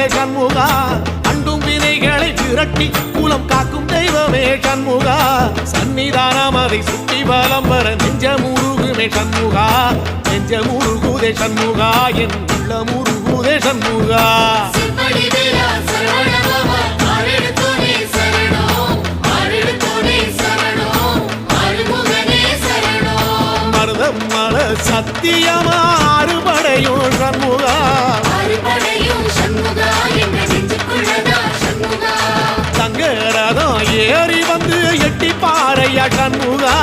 அருளே சண்முகா அண்டும் வினைகளை விரட்டி குலம் காக்கும் தெய்வமே சண்முகா சன்னிதானம் அதை சுற்றி வலம் வர நெஞ்சமுருகுமே சண்முகா நெஞ்சமுருகுதே சண்முகா என் உள்ளமுருகுதே சண்முகா மருதம் மல சத்தியமா அறுபடையும் சண்முகா தங்கரதம் ஏறி வந்து எட்டி பாறையா சண்முகா